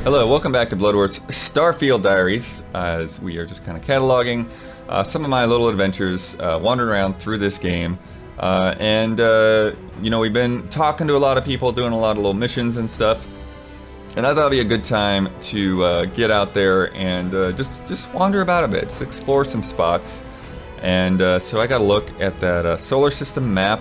Hello, welcome back to Bloodworth's Starfield Diaries, as we are just kind of cataloging some of my little adventures, wandering around through this game. We've been talking to a lot of people, doing a lot of little missions and stuff. And I thought it'd be a good time to get out there and just wander about a bit, just explore some spots. And so I got to look at that solar system map.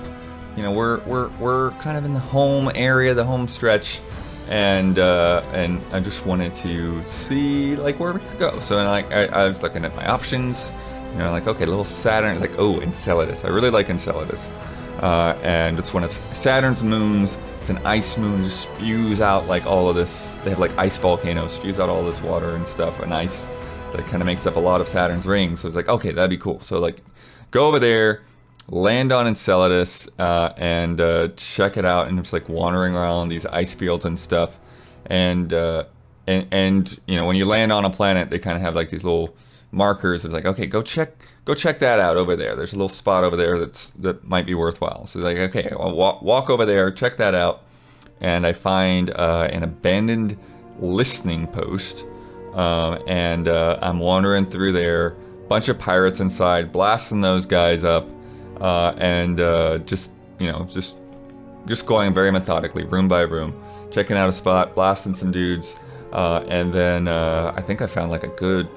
You know, we're kind of in the home area, the home stretch. And I just wanted to see like where we could go. So I was looking at my options, you know, like okay, little Saturn. It's like, oh, Enceladus. I really like Enceladus, and it's one of Saturn's moons. It's an ice moon. Just spews out like all of this. They have like ice volcanoes, spews out all this water and stuff, and ice that kind of makes up a lot of Saturn's rings. So it's like, okay, that'd be cool. So like, go over there. Land on Enceladus and check it out, and just like wandering around these ice fields and stuff, and you know, when you land on a planet, they kind of have like these little markers. It's like, okay, go check that out over there. There's a little spot over there that might be worthwhile. So like, okay, I'll walk over there, check that out, and I find an abandoned listening post, and I'm wandering through there, bunch of pirates inside, blasting those guys up. Just going very methodically, room by room, checking out a spot, blasting some dudes, and then I think I found like a good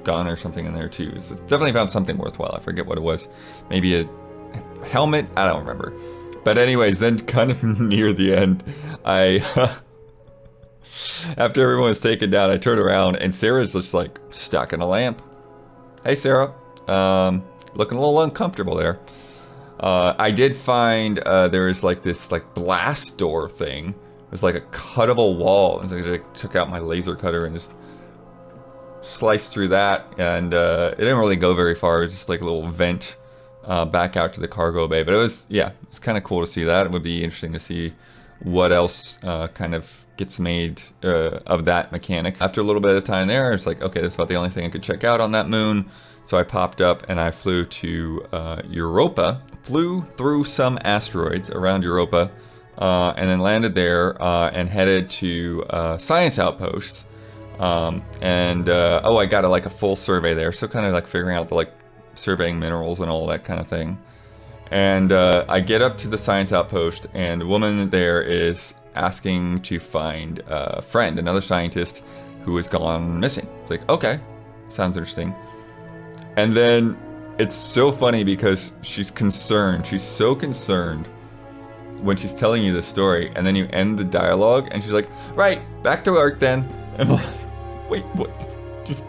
gun or something in there too. So definitely found something worthwhile. I forget what it was, maybe a helmet. I don't remember. But anyways, then kind of near the end, after everyone was taken down, I turned around and Sarah's just like stuck in a lamp. Hey, Sarah. Looking a little uncomfortable there. I did find there was like this like blast door thing. It was like a cuttable wall. And so I took out my laser cutter and just sliced through that. And it didn't really go very far. It was just like a little vent back out to the cargo bay. But it's kind of cool to see that. It would be interesting to see what else kind of gets made of that mechanic. After a little bit of time there, it's like, okay, that's about the only thing I could check out on that moon. So I popped up and I flew to Europa, flew through some asteroids around Europa, and then landed there and headed to Science Outpost. I got a full survey there, so kind of like figuring out the like surveying minerals and all that kind of thing. And I get up to the Science Outpost, and a woman there is asking to find a friend, another scientist who has gone missing. It's like, okay, sounds interesting. And then it's so funny because she's concerned. She's so concerned when she's telling you the story, and then you end the dialogue, and she's like, "Right, back to work then." And I'm like, "Wait, what?" She's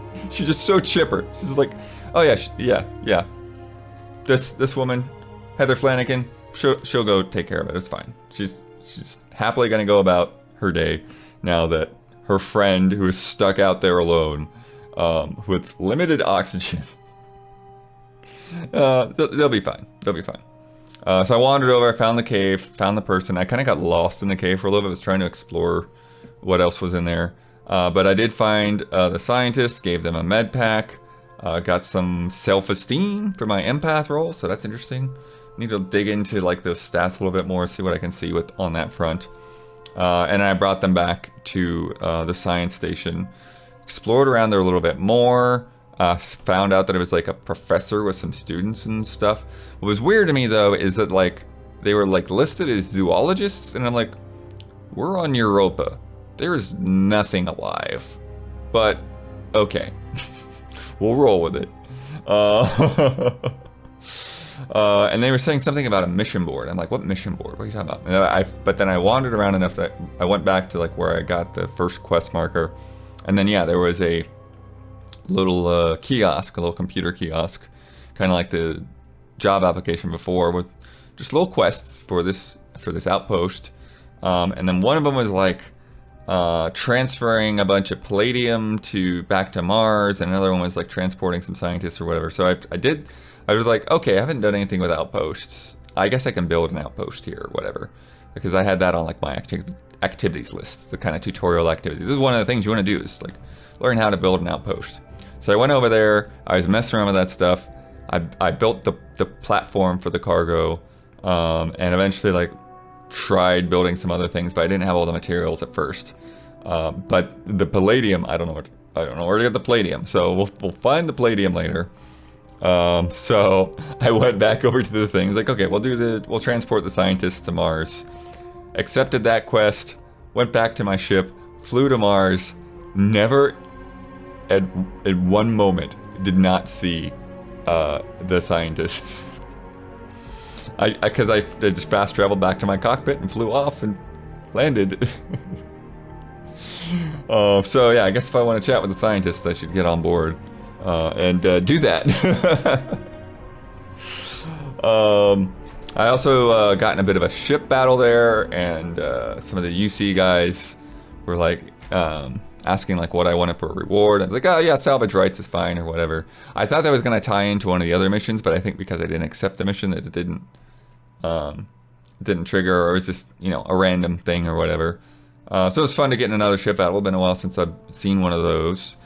just so chipper. She's like, "Oh yeah. This woman, Heather Flanagan, she'll go take care of it. It's fine. She's happily gonna go about her day now that her friend who is stuck out there alone, with limited oxygen." They'll be fine. They'll be fine. So I wandered over, I found the cave, found the person. I kind of got lost in the cave for a little bit. I was trying to explore what else was in there. But I did find the scientists, gave them a med pack, got some self-esteem for my empath roll, so that's interesting. Need to dig into like those stats a little bit more, see what I can see with on that front. And I brought them back to the science station, explored around there a little bit more. Found out that it was like a professor with some students and stuff. What was weird to me though is that like they were like listed as zoologists, and I'm like, we're on Europa. There is nothing alive. But okay, we'll roll with it. And they were saying something about a mission board. I'm like, what mission board? What are you talking about? But then I wandered around enough that I went back to like where I got the first quest marker, and then there was a little kiosk, a little computer kiosk, kind of like the job application before, with just little quests for this outpost. And then one of them was like transferring a bunch of palladium back to Mars, and another one was like transporting some scientists or whatever. So I was like, okay, I haven't done anything with outposts. I guess I can build an outpost here or whatever, because I had that on like my activities list, the kind of tutorial activities. This is one of the things you want to do, is like learn how to build an outpost. So I went over there, I was messing around with that stuff. I built the platform for the cargo, and eventually like tried building some other things, but I didn't have all the materials at first. But the palladium, I don't know where to get the palladium. So we'll find the palladium later. So I went back over to the things like, okay, we'll transport the scientists to Mars. Accepted that quest, went back to my ship, flew to Mars, never at one moment did not see the scientists. Because I just fast traveled back to my cockpit and flew off and landed. So yeah, I guess if I want to chat with the scientists, I should get on board and do that. I also got in a bit of a ship battle there, and some of the UC guys were like asking like what I wanted for a reward. I was like, oh yeah, salvage rights is fine or whatever. I thought that was going to tie into one of the other missions, but I think because I didn't accept the mission that it didn't trigger, or it was just, you know, a random thing or whatever. So it was fun to get in another ship battle. It's been a while since I've seen one of those.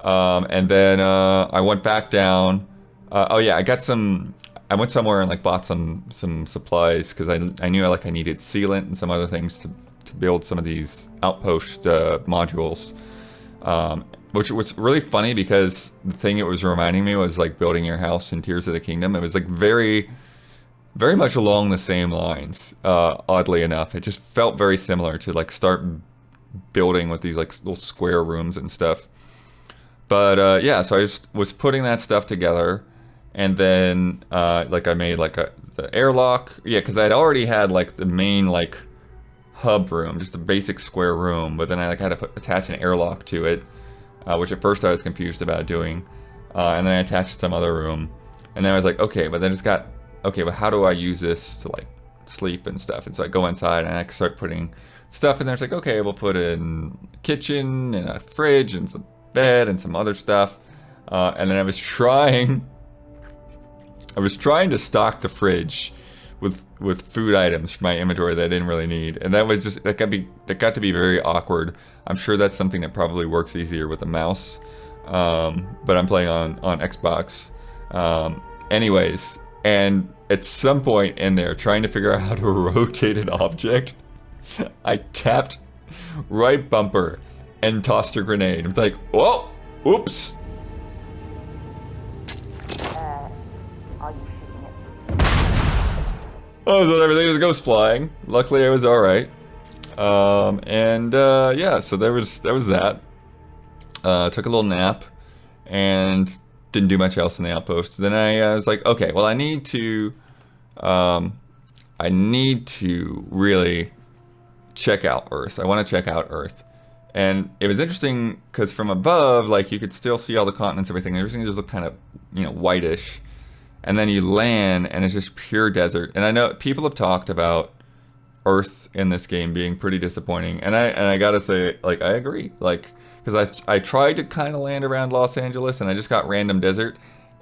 And then I went back down. Oh yeah, I went somewhere and like bought some supplies because I knew like I needed sealant and some other things to build some of these outpost modules. Which was really funny because the thing it was reminding me was like building your house in Tears of the Kingdom. It was like very much along the same lines, oddly enough. It just felt very similar to like start building with these like little square rooms and stuff. But yeah, so I just was putting that stuff together, and then like I made like the airlock. Yeah, because I'd already had like the main like hub room, just a basic square room, but then I like had to attach an airlock to it, which at first I was confused about doing, and then I attached some other room, and then I was like, okay, but then it's got, okay, but how do I use this to like sleep and stuff? And so I go inside and I start putting stuff in there. It's like, okay, we'll put in a kitchen and a fridge and some bed and some other stuff, and then I was trying to stock the fridge with food items for my inventory that I didn't really need, and that got to be very awkward. I'm sure that's something that probably works easier with a mouse, but I'm playing on Xbox. Anyways, and at some point in there, trying to figure out how to rotate an object, I tapped right bumper and tossed a grenade. It's like, whoa, oops. Oh, so everything just goes flying. Luckily, I was all right. Yeah, so there was that. Took a little nap and didn't do much else in the outpost. Then I was like, okay, well, I need to really check out Earth. I want to check out Earth. And it was interesting because from above, like you could still see all the continents, everything just looked kind of, you know, whitish. And then you land and it's just pure desert. And I know people have talked about Earth in this game being pretty disappointing. And I gotta say, like, I agree. Like, because I tried to kind of land around Los Angeles and I just got random desert.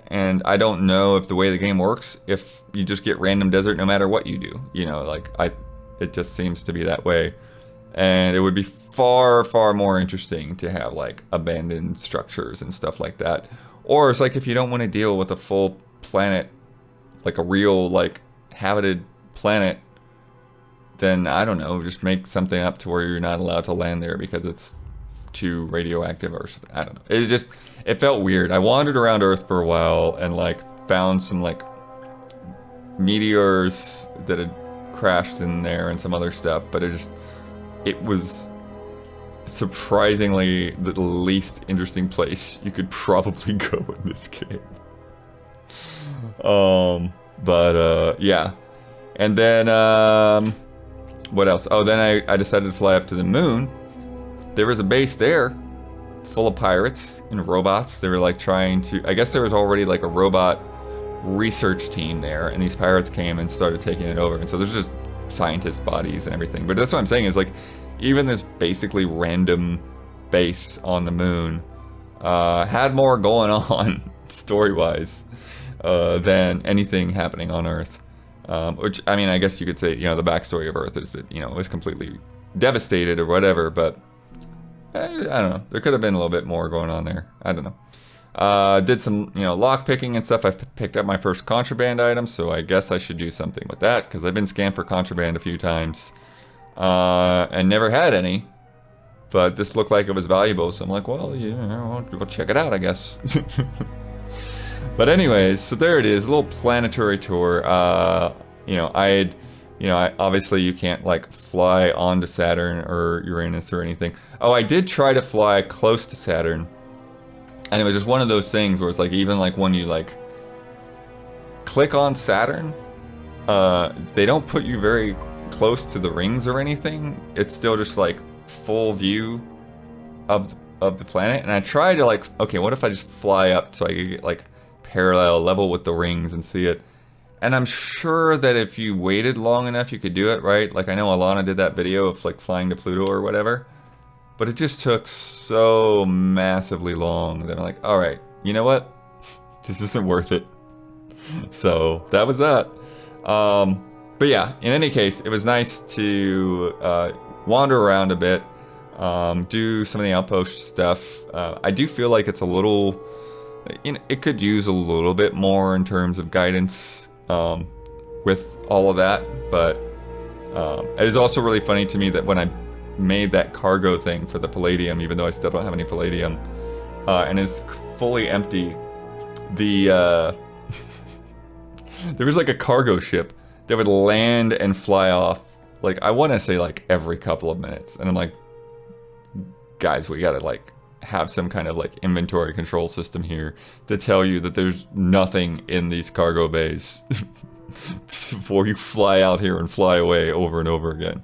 And I don't know if the way the game works, if you just get random desert no matter what you do. You know, like, it just seems to be that way. And it would be far, far more interesting to have, like, abandoned structures and stuff like that. Or it's like if you don't want to deal with a full planet, like a real, like, habited planet, then, I don't know, just make something up to where you're not allowed to land there because it's too radioactive or something. I don't know. It felt weird. I wandered around Earth for a while and, like, found some, like, meteors that had crashed in there and some other stuff, but it was surprisingly the least interesting place you could probably go in this game. Yeah. And then, what else? Oh, then I decided to fly up to the moon. There was a base there full of pirates and robots. They were like trying to, I guess there was already like a robot research team there, and these pirates came and started taking it over. And so there's just scientist bodies and everything. But that's what I'm saying is, like, even this basically random base on the moon had more going on story-wise than anything happening on Earth. Which, I mean, I guess you could say, you know, the backstory of Earth is that, you know, it was completely devastated or whatever, but I don't know. There could have been a little bit more going on there. I don't know. Did some, you know, lock picking and stuff. I picked up my first contraband item, so I guess I should do something with that, because I've been scammed for contraband a few times and never had any. but this looked like it was valuable, so I'm like, well, we'll check it out, I guess. But anyways, so there it is, a little planetary tour. Obviously you can't like fly onto Saturn or Uranus or anything. Oh, I did try to fly close to Saturn, and it was just one of those things where it's like, even like when you like click on Saturn, they don't put you very close to the rings or anything. It's still just like full view of the planet. And I tried to like, okay, what if I just fly up so I could get like parallel level with the rings and see it? And I'm sure that if you waited long enough, you could do it, right? Like I know Alana did that video of like flying to Pluto or whatever, but it just took so massively long that I'm like, all right, you know what? This isn't worth it. So that was that. But yeah, in any case, it was nice to wander around a bit, do some of the outpost stuff. I do feel like it's a little, it could use a little bit more in terms of guidance with all of that, but it is also really funny to me that when I made that cargo thing for the palladium, even though I still don't have any palladium, and it's fully empty, there was like a cargo ship that would land and fly off, like I want to say like every couple of minutes, and I'm like, guys, we gotta like have some kind of like inventory control system here to tell you that there's nothing in these cargo bays before you fly out here and fly away over and over again.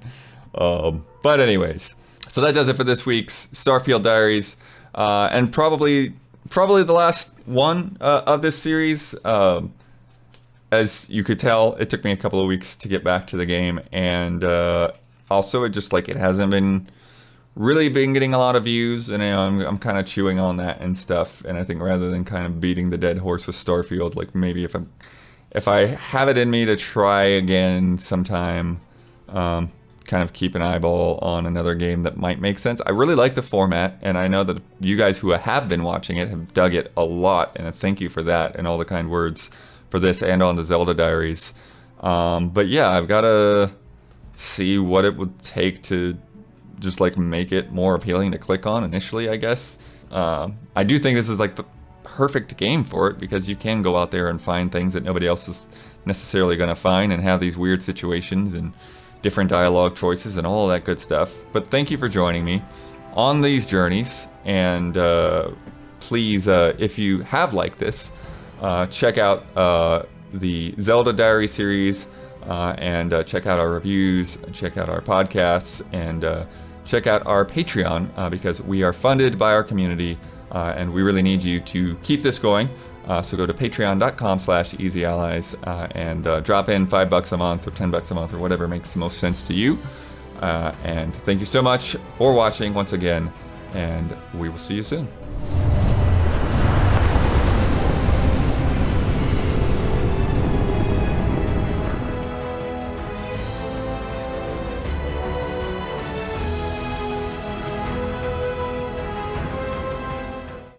But anyways, so that does it for this week's Starfield Diaries, and probably the last one of this series. As you could tell, it took me a couple of weeks to get back to the game, and also it just like, it hasn't been really been getting a lot of views, and I'm kind of chewing on that and stuff. And I think rather than kind of beating the dead horse with Starfield, like maybe if I have it in me to try again sometime, kind of keep an eyeball on another game that might make sense. I really like the format, and I know that you guys who have been watching it have dug it a lot, and thank you for that and all the kind words for this and on the Zelda Diaries. But yeah, I've got to see what it would take to just like make it more appealing to click on initially, I guess. I do think this is like the perfect game for it, because you can go out there and find things that nobody else is necessarily going to find, and have these weird situations and different dialogue choices and all of that good stuff. But thank you for joining me on these journeys, and please, if you have liked this, check out the Zelda Diary series, and check out our reviews, check out our podcasts, and check out our Patreon, because we are funded by our community, and we really need you to keep this going. So go to patreon.com/easyallies, and drop in $5 a month or $10 a month or whatever makes the most sense to you. And thank you so much for watching once again, and we will see you soon.